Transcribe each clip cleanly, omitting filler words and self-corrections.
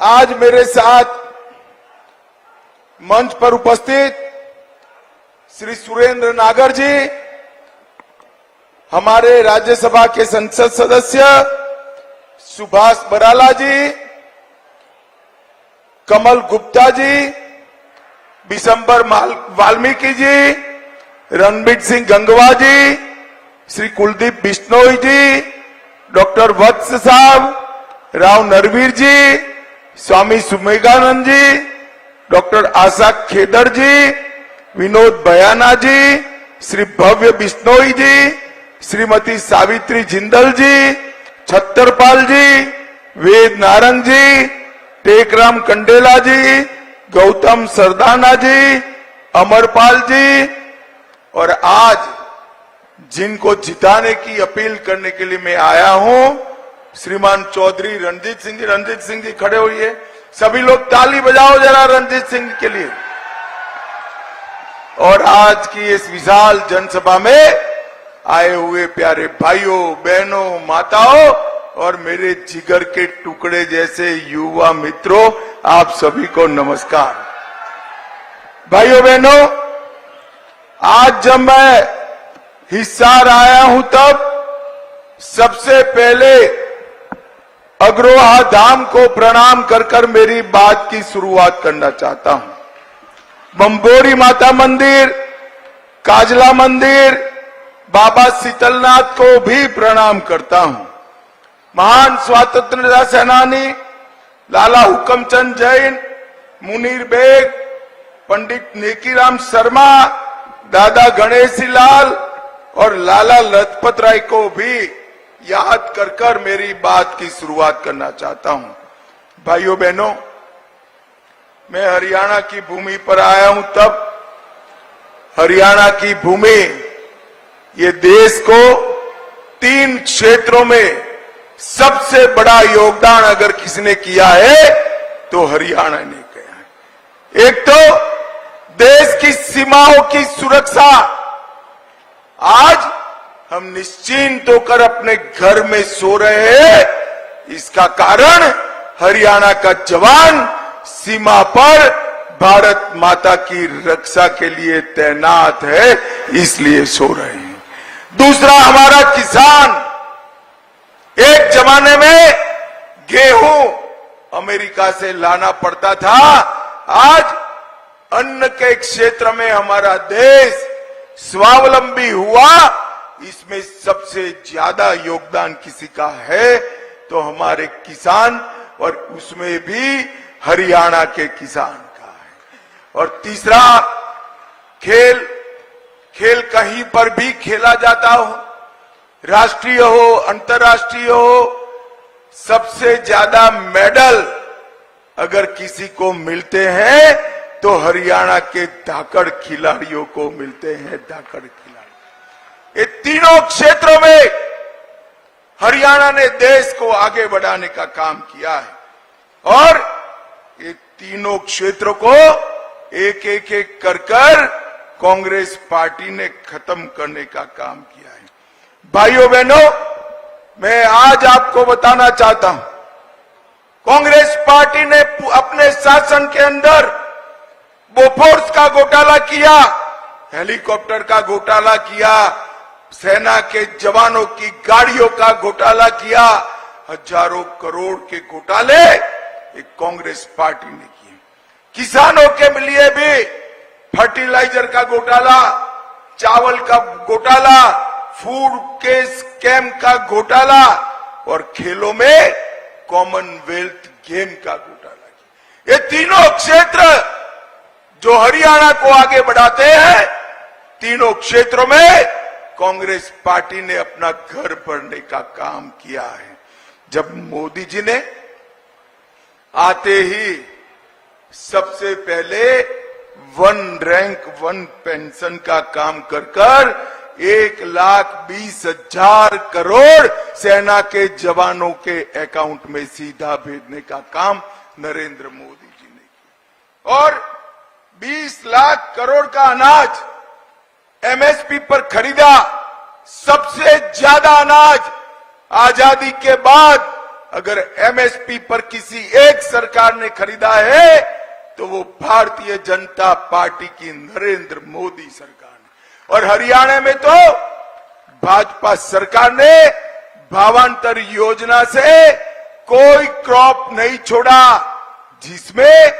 आज मेरे साथ मंच पर उपस्थित श्री सुरेंद्र नागर जी, हमारे राज्यसभा के संसद सदस्य सुभाष बराला जी, कमल गुप्ता जी, बिशंबर वाल्मीकि जी, रणबीर सिंह गंगवा जी, श्री कुलदीप बिश्नोई जी, डॉक्टर वत्स साहब, राव नरवीर जी, स्वामी सुमेगानंद जी, डॉक्टर आशा खेदर जी, विनोद बयाना जी, श्री भव्य बिश्नोई जी, श्रीमती सावित्री जिंदल जी, छत्तरपाल जी, वेद नारंग जी, टेकराम कंडेला जी, गौतम सरदाना जी, अमरपाल जी, और आज जिनको जिताने की अपील करने के लिए मैं आया हूं, श्रीमान चौधरी रणजीत सिंह जी। रणजीत सिंह जी खड़े होइए, सभी लोग ताली बजाओ जरा रणजीत सिंह के लिए। और आज की इस विशाल जनसभा में आए हुए प्यारे भाइयों, बहनों, माताओं और मेरे जिगर के टुकड़े जैसे युवा मित्रों, आप सभी को नमस्कार। भाइयों बहनों, आज जब मैं हिसार आया हूं तब सबसे पहले अग्रोहा धाम को प्रणाम कर कर मेरी बात की शुरुआत करना चाहता हूं। बम्बोरी माता मंदिर, काजला मंदिर, बाबा शीतलनाथ को भी प्रणाम करता हूं। महान स्वतंत्रता सेनानी लाला हुकमचंद जैन, मुनीर बेग, पंडित नेकीराम शर्मा, दादा गणेशी लाल और लाला लजपत राय को भी याद कर कर मेरी बात की शुरुआत करना चाहता हूं। भाइयों बहनों, मैं हरियाणा की भूमि पर आया हूं तब हरियाणा की भूमि ये देश को 3 क्षेत्रों में सबसे बड़ा योगदान अगर किसी ने किया है तो हरियाणा ने किया है। एक तो देश की सीमाओं की सुरक्षा, आज हम निश्चिंत होकर अपने घर में सो रहे हैं, इसका कारण हरियाणा का जवान सीमा पर भारत माता की रक्षा के लिए तैनात है, इसलिए सो रहे हैं। दूसरा, हमारा किसान, एक जमाने में गेहूं अमेरिका से लाना पड़ता था, आज अन्न के क्षेत्र में हमारा देश स्वावलंबी हुआ। इसमें सबसे ज्यादा योगदान किसी का है तो हमारे किसान, और उसमें भी हरियाणा के किसान का है। और तीसरा, खेल कहीं पर भी खेला जाता हो, राष्ट्रीय हो, अंतर्राष्ट्रीय हो, सबसे ज्यादा मेडल अगर किसी को मिलते हैं तो हरियाणा के धाकड़ खिलाड़ियों को मिलते हैं। धाकड़ खिलाड़ी, ये तीनों क्षेत्रों में हरियाणा ने देश को आगे बढ़ाने का काम किया है और ये तीनों क्षेत्रों को एक एक कर कांग्रेस पार्टी ने खत्म करने का काम किया है। भाइयों बहनों, मैं आज आपको बताना चाहता हूं, कांग्रेस पार्टी ने अपने शासन के अंदर बोफोर्स का घोटाला किया, हेलीकॉप्टर का घोटाला किया, सेना के जवानों की गाड़ियों का घोटाला किया, हजारों करोड़ के घोटाले एक कांग्रेस पार्टी ने किए। किसानों के लिए भी फर्टिलाइजर का घोटाला, चावल का घोटाला, फूड के स्कैम का घोटाला और खेलों में कॉमनवेल्थ गेम का घोटाला किया। ये तीनों क्षेत्र जो हरियाणा को आगे बढ़ाते हैं, तीनों क्षेत्रों में कांग्रेस पार्टी ने अपना घर भरने का काम किया है। जब मोदी जी ने आते ही सबसे पहले 1 रैंक 1 पेंशन का काम कर 1,20,000 करोड़ सेना के जवानों के अकाउंट में सीधा भेजने का काम नरेंद्र मोदी जी ने किया और 20 लाख करोड़ का अनाज एमएसपी पर खरीदा। सबसे ज्यादा अनाज आजादी के बाद अगर एमएसपी पर किसी एक सरकार ने खरीदा है तो वो भारतीय जनता पार्टी की नरेंद्र मोदी सरकार ने। और हरियाणा में तो भाजपा सरकार ने भावांतर योजना से कोई क्रॉप नहीं छोड़ा जिसमें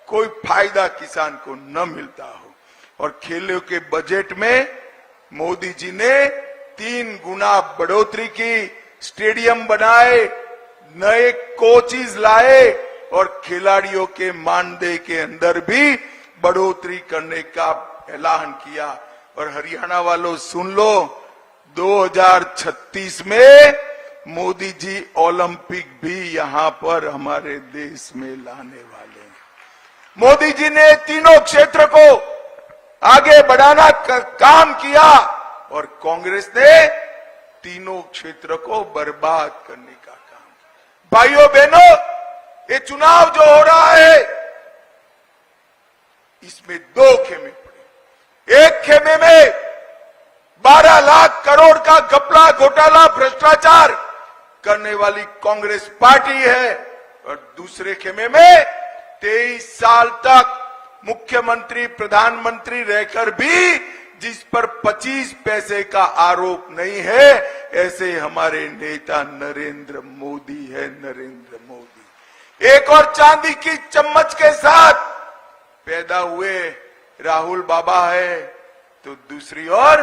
कोई फायदा किसान को न मिलता हो। और खेलों के बजट में मोदी जी ने 3 गुना बढ़ोतरी की, स्टेडियम बनाए, नए कोचेस लाए और खिलाड़ियों के मानदेय के अंदर भी बढ़ोतरी करने का ऐलान किया। और हरियाणा वालों सुन लो, 2036 में मोदी जी ओलंपिक भी यहां पर हमारे देश में लाने वाले हैं। मोदी जी ने तीनों क्षेत्र को आगे बढ़ाना का काम किया और कांग्रेस ने तीनों क्षेत्र को बर्बाद करने का काम किया। भाइयों बहनों, ये चुनाव जो हो रहा है इसमें 2 खेमे पड़े। एक खेमे में 12 लाख करोड़ का घपला, घोटाला, भ्रष्टाचार करने वाली कांग्रेस पार्टी है और दूसरे खेमे में 23 साल तक मुख्यमंत्री, प्रधानमंत्री रहकर भी जिस पर 25 पैसे का आरोप नहीं है, ऐसे हमारे नेता नरेंद्र मोदी है, नरेंद्र मोदी। एक और चांदी की चम्मच के साथ पैदा हुए राहुल बाबा है तो दूसरी ओर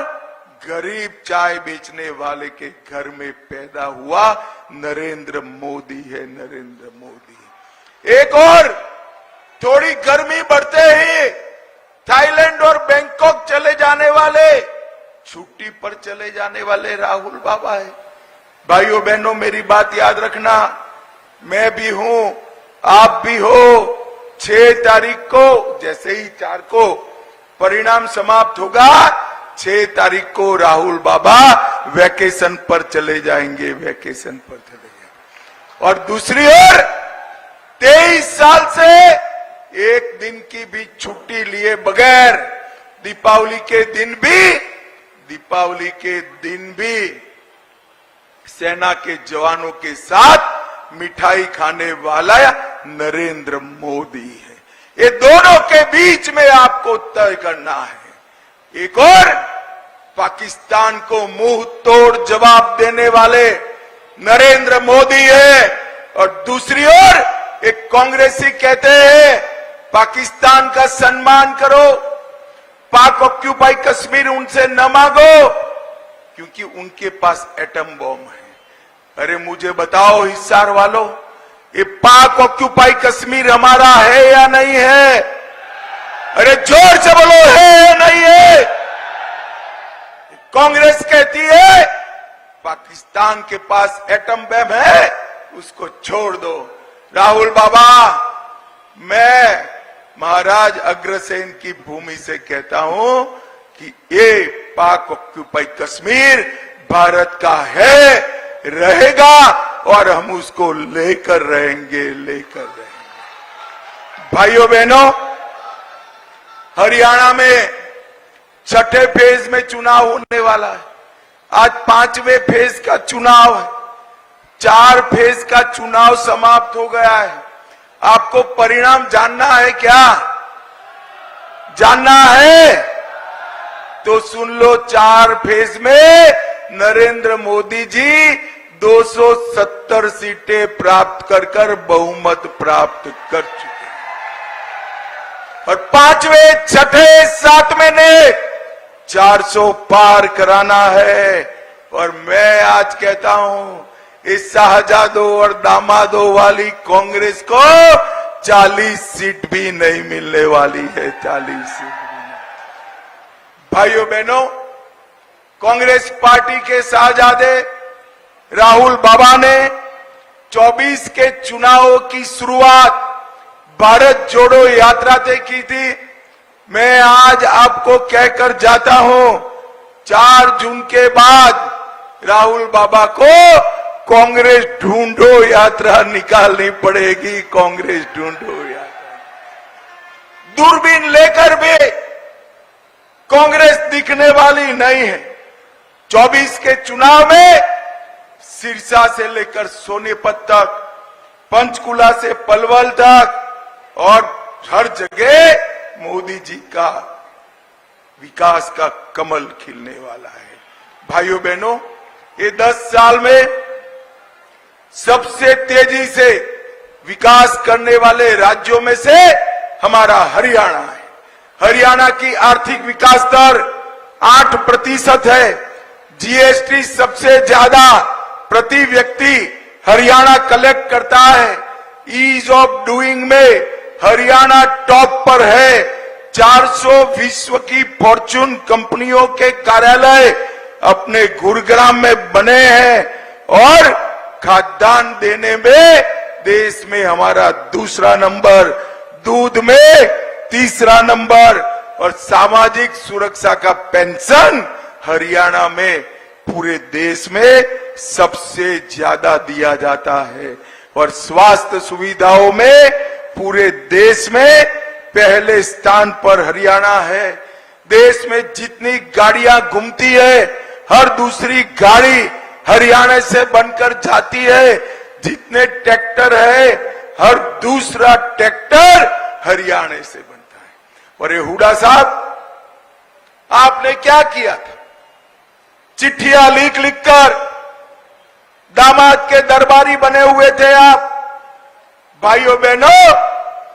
गरीब चाय बेचने वाले के घर में पैदा हुआ नरेंद्र मोदी है, नरेंद्र मोदी। एक और थोड़ी गर्मी बढ़ते ही थाईलैंड और बैंकॉक चले जाने वाले, छुट्टी पर चले जाने वाले राहुल बाबा है। भाइयों बहनों, मेरी बात याद रखना, मैं भी हूं, आप भी हो। 6 तारीख को, जैसे ही 4 को परिणाम समाप्त होगा, 6 तारीख को राहुल बाबा वैकेशन पर चले जाएंगे, वैकेशन पर चले जाएंगे। और दूसरी ओर 23 साल से एक दिन की भी छुट्टी लिए बगैर दीपावली के दिन भी सेना के जवानों के साथ मिठाई खाने वाला नरेंद्र मोदी है। ये दोनों के बीच में आपको तय करना है। एक और पाकिस्तान को मुंह तोड़ जवाब देने वाले नरेंद्र मोदी है और दूसरी ओर एक कांग्रेसी कहते हैं पाकिस्तान का सम्मान करो, पाक ऑक्यूपाई कश्मीर उनसे न मांगो क्योंकि उनके पास एटम बॉम्ब है। अरे मुझे बताओ हिसार वालों, ये पाक ऑक्यूपाई कश्मीर हमारा है या नहीं है? अरे जोर से बोलो, है या नहीं है? कांग्रेस कहती है पाकिस्तान के पास एटम बम है, उसको छोड़ दो। राहुल बाबा, मैं महाराज अग्रसेन की भूमि से कहता हूं कि ये पाक ऑक्यूपाई कश्मीर भारत का है, रहेगा और हम उसको लेकर रहेंगे। भाइयों बहनों, हरियाणा में 6ठे फेज में चुनाव होने वाला है। आज 5वें फेज का चुनाव है। 4 फेज का चुनाव समाप्त हो गया है। आपको परिणाम जानना है क्या? जानना है तो सुन लो, 4 फेज में नरेंद्र मोदी जी 270 सीटें प्राप्त कर बहुमत प्राप्त कर चुके हैं और 5वें, 6ठे, 7वें ने 400 पार कराना है। और मैं आज कहता हूं, इस शाहजादों और दामादों वाली कांग्रेस को 40 सीट भी नहीं मिलने वाली है, 40 सीट भी नहीं। भाइयों बहनों, कांग्रेस पार्टी के शाहजादे राहुल बाबा ने 24 के चुनावों की शुरुआत भारत जोड़ो यात्रा से की थी। मैं आज आपको कहकर जाता हूं, 4 जून के बाद राहुल बाबा को कांग्रेस ढूंढो यात्रा निकालनी पड़ेगी। कांग्रेस ढूंढो यात्रा, दूरबीन लेकर भी कांग्रेस दिखने वाली नहीं है। 24 के चुनाव में सिरसा से लेकर सोनीपत तक, पंचकुला से पलवल तक और हर जगह मोदी जी का विकास का कमल खिलने वाला है। भाइयों बहनों, ये 10 साल में सबसे तेजी से विकास करने वाले राज्यों में से हमारा हरियाणा है। हरियाणा की आर्थिक विकास दर 8% है। जीएसटी सबसे ज्यादा प्रति व्यक्ति हरियाणा कलेक्ट करता है। ईज ऑफ डूइंग में हरियाणा टॉप पर है। 400 विश्व की फॉर्च्यून कंपनियों के कार्यालय अपने गुरुग्राम में बने हैं और खाद्यान्न देने में देश में हमारा दूसरा नंबर, दूध में तीसरा नंबर और सामाजिक सुरक्षा का पेंशन हरियाणा में पूरे देश में सबसे ज्यादा दिया जाता है और स्वास्थ्य सुविधाओं में पूरे देश में पहले स्थान पर हरियाणा है। देश में जितनी गाड़ियां घूमती है, हर दूसरी गाड़ी हरियाणा से बनकर जाती है। जितने ट्रैक्टर है, हर दूसरा ट्रैक्टर हरियाणा से बनता है। और ये हुड्डा साहब, आपने क्या किया था? चिट्ठियां लिख लिखकर दामाद के दरबारी बने हुए थे आप। भाइयों बहनों,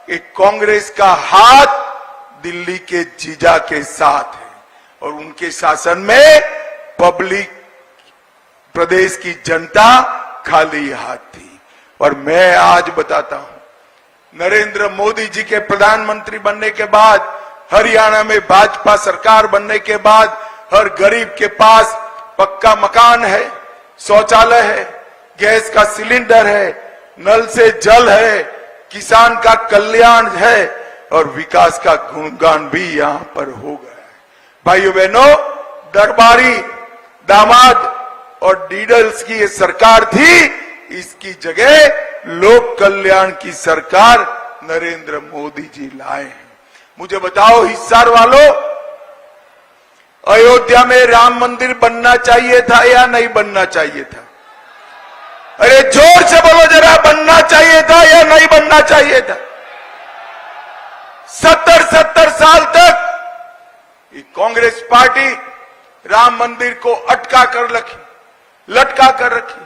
एक कांग्रेस का हाथ दिल्ली के जीजा के साथ है और उनके शासन में पब्लिक, प्रदेश की जनता खाली हाथ थी। और मैं आज बताता हूं, नरेंद्र मोदी जी के प्रधानमंत्री बनने के बाद, हरियाणा में भाजपा सरकार बनने के बाद हर गरीब के पास पक्का मकान है, शौचालय है, गैस का सिलेंडर है, नल से जल है, किसान का कल्याण है और विकास का गुणगान भी यहां पर हो गया है। भाइयों बहनों, दरबारी, दामाद और डीडल्स की ये सरकार थी, इसकी जगह लोक कल्याण की सरकार नरेंद्र मोदी जी लाए हैं। मुझे बताओ हिसार वालों, अयोध्या में राम मंदिर बनना चाहिए था या नहीं बनना चाहिए था? अरे जोर से बोलो जरा, बनना चाहिए था या नहीं बनना चाहिए था? 70 साल तक ये कांग्रेस पार्टी राम मंदिर को अटका कर रखी, लटका कर रखी,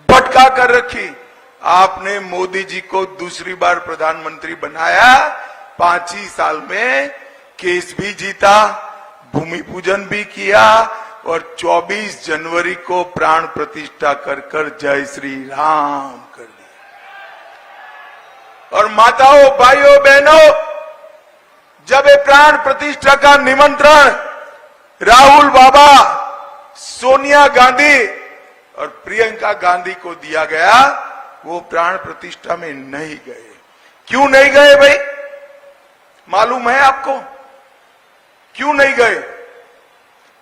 भटका कर रखी। आपने मोदी जी को दूसरी बार प्रधानमंत्री बनाया, 5 ही साल में केस भी जीता, भूमि पूजन भी किया और 24 जनवरी को प्राण प्रतिष्ठा कर जय श्री राम कर दिया। और माताओं, भाइयों बहनों, जब ये प्राण प्रतिष्ठा का निमंत्रण राहुल बाबा, सोनिया गांधी और प्रियंका गांधी को दिया गया, वो प्राण प्रतिष्ठा में नहीं गए। क्यों नहीं गए भाई? मालूम है आपको क्यों नहीं गए?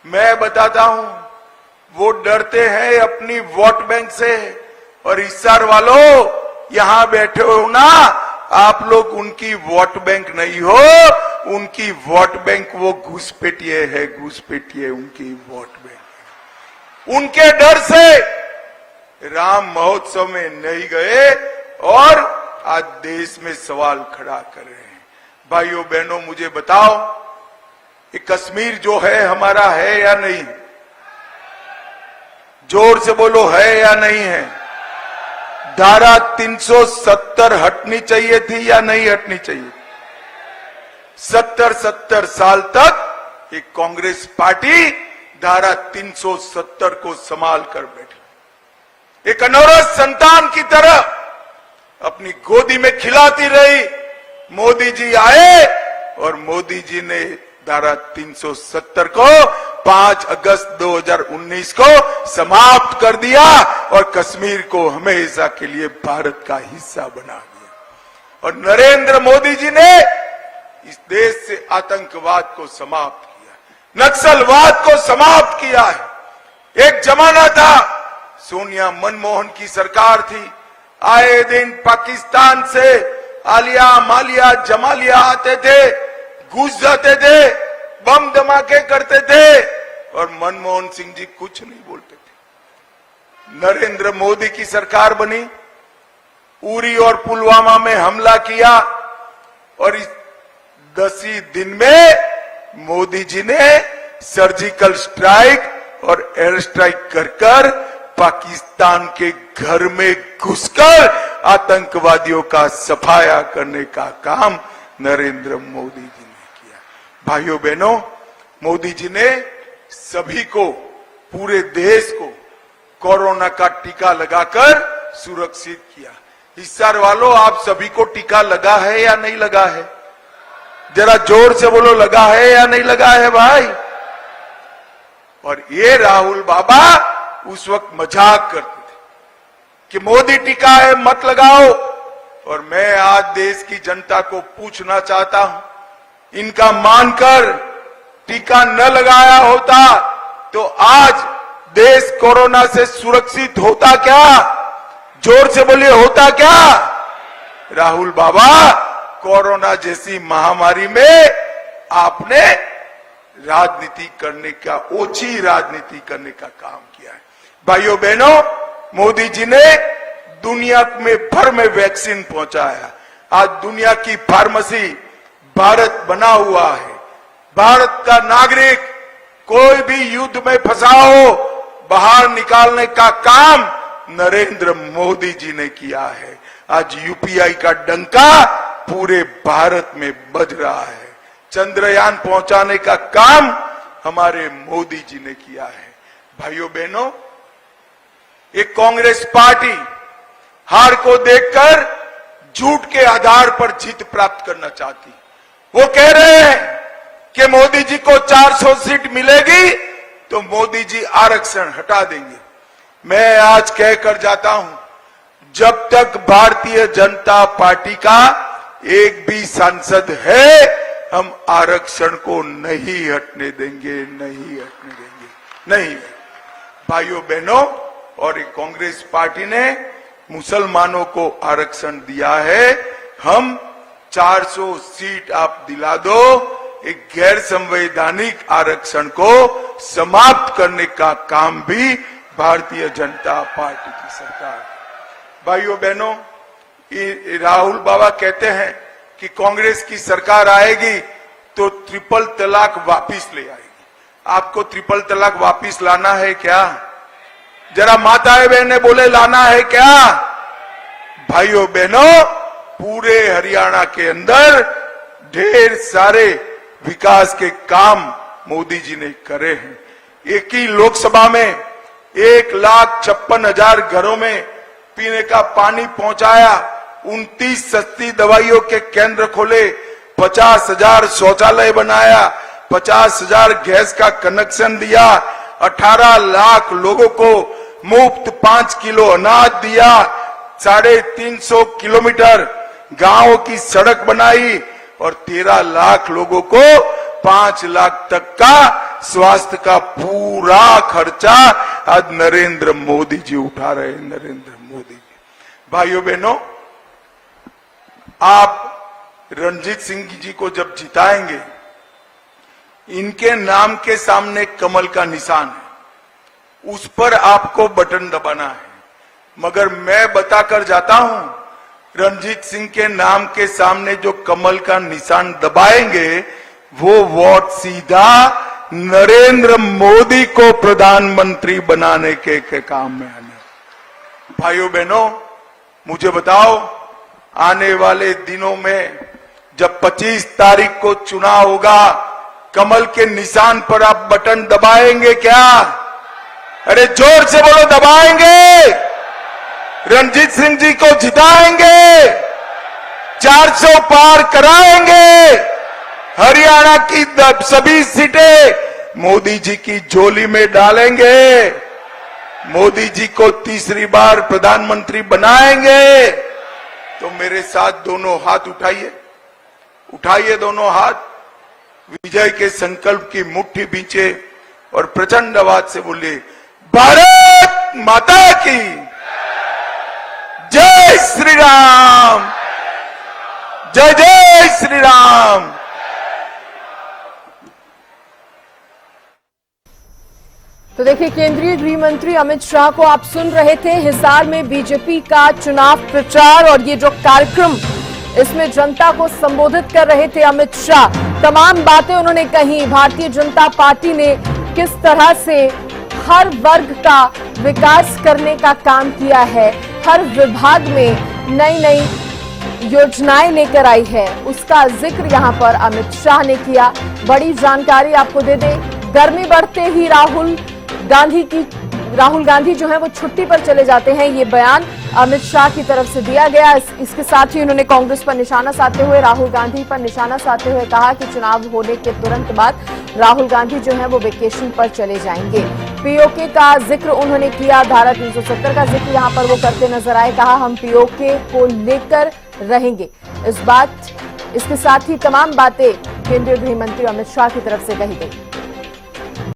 मैं बताता हूं, वो डरते हैं अपनी वोट बैंक से। और हिसार वालों, यहां बैठे हो ना, आप लोग उनकी वोट बैंक नहीं हो, उनकी वोट बैंक वो घुसपैठिए है, घुसपैठिए उनकी वोट बैंक। उनके डर से राम महोत्सव में नहीं गए और आज देश में सवाल खड़ा कर रहे हैं। भाइयों बहनों, मुझे बताओ, ये कश्मीर जो है हमारा है या नहीं? जोर से बोलो, है या नहीं है? धारा 370 हटनी चाहिए थी या नहीं हटनी चाहिए? 70 साल तक ये कांग्रेस पार्टी धारा 370 को संभाल कर बैठी, एक अनौरत संतान की तरह अपनी गोदी में खिलाती रही। मोदी जी आए और मोदी जी ने धारा 370 को 5 अगस्त 2019 को समाप्त कर दिया और कश्मीर को हमेशा के लिए भारत का हिस्सा बना दिया। और नरेंद्र मोदी जी ने इस देश से आतंकवाद को समाप्त किया, नक्सलवाद को समाप्त किया है। एक जमाना था, सोनिया मनमोहन की सरकार थी, आए दिन पाकिस्तान से आलिया, मालिया, जमालिया आते थे, घुस जाते थे, बम धमाके करते थे और मनमोहन सिंह जी कुछ नहीं बोलते थे। नरेंद्र मोदी की सरकार बनी, उरी और पुलवामा में हमला किया और इस 10 ही दिन में मोदी जी ने सर्जिकल स्ट्राइक और एयर स्ट्राइक कर पाकिस्तान के घर में घुसकर आतंकवादियों का सफाया करने का काम नरेंद्र मोदी जी ने किया। भाइयों बहनों, मोदी जी ने सभी को, पूरे देश को कोरोना का टीका लगाकर सुरक्षित किया। हिसार वालों, आप सभी को टीका लगा है या नहीं लगा है? जरा जोर से बोलो, लगा है या नहीं लगा है भाई? और ये राहुल बाबा उस वक्त मजाक करते थे कि मोदी टीका है मत लगाओ। और मैं आज देश की जनता को पूछना चाहता हूं, इनका मानकर टीका न लगाया होता तो आज देश कोरोना से सुरक्षित होता क्या? जोर से बोलिए, होता क्या? राहुल बाबा, कोरोना जैसी महामारी में आपने राजनीति करने का, ओछी राजनीति करने का काम किया है। भाइयों बहनों, मोदी जी ने दुनिया में भर में वैक्सीन पहुंचाया। आज दुनिया की फार्मेसी भारत बना हुआ है। भारत का नागरिक कोई भी युद्ध में फंसा हो, बाहर निकालने का काम नरेंद्र मोदी जी ने किया है। आज यूपीआई का डंका पूरे भारत में बज रहा है। चंद्रयान पहुंचाने का काम हमारे मोदी जी ने किया है। भाइयों बहनों, एक कांग्रेस पार्टी हार को देखकर झूठ के आधार पर जीत प्राप्त करना चाहती। वो कह रहे हैं कि मोदी जी को 400 सीट मिलेगी तो मोदी जी आरक्षण हटा देंगे। मैं आज कहकर जाता हूं, जब तक भारतीय जनता पार्टी का एक भी सांसद है, हम आरक्षण को नहीं हटने देंगे, नहीं हटने देंगे, नहीं। भाइयों बहनों, और एक कांग्रेस पार्टी ने मुसलमानों को आरक्षण दिया है। हम 400 सीट आप दिला दो, एक गैर संवैधानिक आरक्षण को समाप्त करने का काम भी भारतीय जनता पार्टी की सरकार। भाइयों बहनों, राहुल बाबा कहते हैं कि कांग्रेस की सरकार आएगी तो ट्रिपल तलाक वापिस ले आएगी। आपको ट्रिपल तलाक वापिस लाना है क्या? जरा माताएं बहनें बोले, लाना है क्या? भाइयों बहनों, पूरे हरियाणा के अंदर ढेर सारे विकास के काम मोदी जी ने करे हैं। एक ही लोकसभा में 1,56,000 घरों में पीने का पानी पहुंचाया, 29 सस्ती दवाइयों के केंद्र खोले, 50,000 शौचालय बनाया, 50,000 गैस का कनेक्शन दिया, 18 लाख लोगों को मुफ्त 5 किलो अनाज दिया, 350 किलोमीटर गांव की सड़क बनाई और 13 लाख लोगों को 5 लाख तक का स्वास्थ्य का पूरा खर्चा आज नरेंद्र मोदी जी उठा रहे हैं। नरेंद्र मोदी जी। भाइयों बहनों, आप रणजीत सिंह जी को जब जिताएंगे, इनके नाम के सामने कमल का निशान है, उस पर आपको बटन दबाना है। मगर मैं बताकर जाता हूं, रणजीत सिंह के नाम के सामने जो कमल का निशान दबाएंगे, वो वोट सीधा नरेंद्र मोदी को प्रधानमंत्री बनाने के काम में आने। भाइयों बहनों, मुझे बताओ, आने वाले दिनों में जब 25 तारीख को चुनाव होगा, कमल के निशान पर आप बटन दबाएंगे क्या? अरे जोर से बोलो, दबाएंगे? रणजीत सिंह जी को जिताएंगे, 400 पार कराएंगे, हरियाणा की सभी सीटें मोदी जी की झोली में डालेंगे, मोदी जी को तीसरी बार प्रधानमंत्री बनाएंगे। तो मेरे साथ दोनों हाथ उठाइए, उठाइए दोनों हाथ, विजय के संकल्प की मुट्ठी बींचे और प्रचंड आवाज से बोलिए, भारत माता की जय श्री राम, जय जय श्री राम। तो देखिए, केंद्रीय गृह मंत्री अमित शाह को आप सुन रहे थे। हिसार में बीजेपी का चुनाव प्रचार और ये जो कार्यक्रम, इसमें जनता को संबोधित कर रहे थे अमित शाह। तमाम बातें उन्होंने कही। भारतीय जनता पार्टी ने किस तरह से हर वर्ग का विकास करने का काम किया है, हर विभाग में नई नई योजनाएं लेकर आई है, उसका जिक्र यहां पर अमित शाह ने किया। बड़ी जानकारी आपको दे दें, गर्मी बढ़ते ही राहुल गांधी जो है वो छुट्टी पर चले जाते हैं, ये बयान अमित शाह की तरफ से दिया गया। इसके साथ ही उन्होंने कांग्रेस पर निशाना साधते हुए, राहुल गांधी पर निशाना साधते हुए कहा कि चुनाव होने के तुरंत बाद राहुल गांधी जो है वो वेकेशन पर चले जाएंगे। पीओके का जिक्र उन्होंने किया, धारा 370 का जिक्र यहां पर वो करते नजर आए। कहा, हम पीओके को लेकर रहेंगे। इसके साथ ही तमाम बातें केंद्रीय गृह मंत्री अमित शाह की तरफ से कही गई।